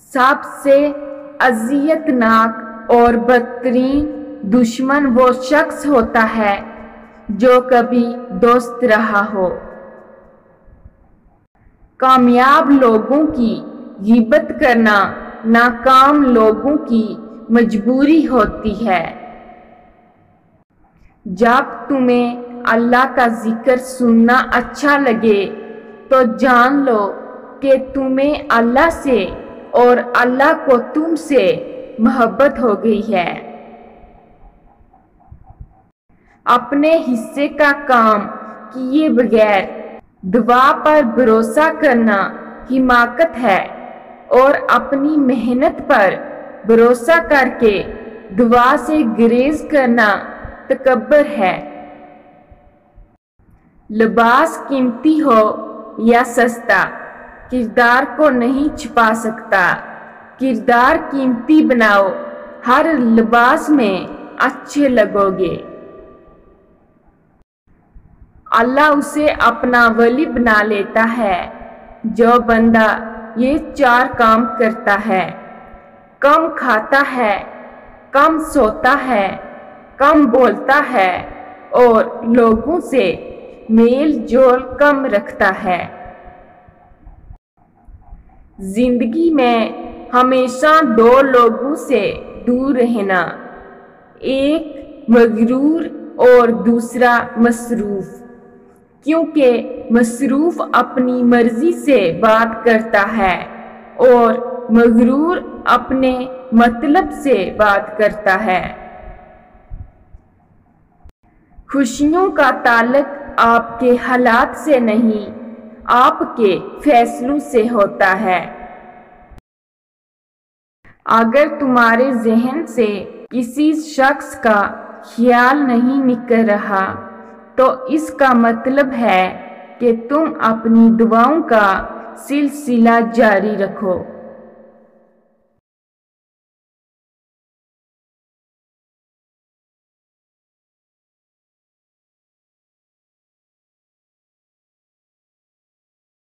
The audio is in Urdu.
سب سے اذیتناک اور بدترین دشمن وہ شخص ہوتا ہے جو کبھی دوست رہا ہو۔ کامیاب لوگوں کی غیبت کرنا ناکام لوگوں کی مجبوری ہوتی ہے۔ جب تمہیں اللہ کا ذکر سننا اچھا لگے تو جان لو کہ تمہیں اللہ سے اور اللہ کو تم سے محبت ہو گئی ہے۔ اپنے حصے کا کام کیے بغیر دعا پر بھروسہ کرنا حماقت ہے، اور اپنی محنت پر بھروسہ کر کے دعا سے گریز کرنا تکبر ہے۔ لباس قیمتی ہو یا سستا کردار کو نہیں چھپا سکتا۔ کردار قیمتی بناؤ، ہر لباس میں اچھے لگو گے۔ اللہ اسے اپنا ولی بنا لیتا ہے جو بندہ یہ 4 کام کرتا ہے: کم کھاتا ہے، کم سوتا ہے، کم بولتا ہے اور لوگوں سے میل جول کم رکھتا ہے۔ زندگی میں ہمیشہ 2 لوگوں سے دور رہنا، ایک مغرور اور دوسرا مصروف، کیونکہ مصروف اپنی مرضی سے بات کرتا ہے اور مغرور اپنے مطلب سے بات کرتا ہے۔ خوشیوں کا تعلق آپ کے حالات سے نہیں، آپ کے فیصلوں سے ہوتا ہے۔ اگر تمہارے ذہن سے کسی شخص کا خیال نہیں نکل رہا تو اس کا مطلب ہے کہ تم اپنی دعاؤں کا سلسلہ جاری رکھو۔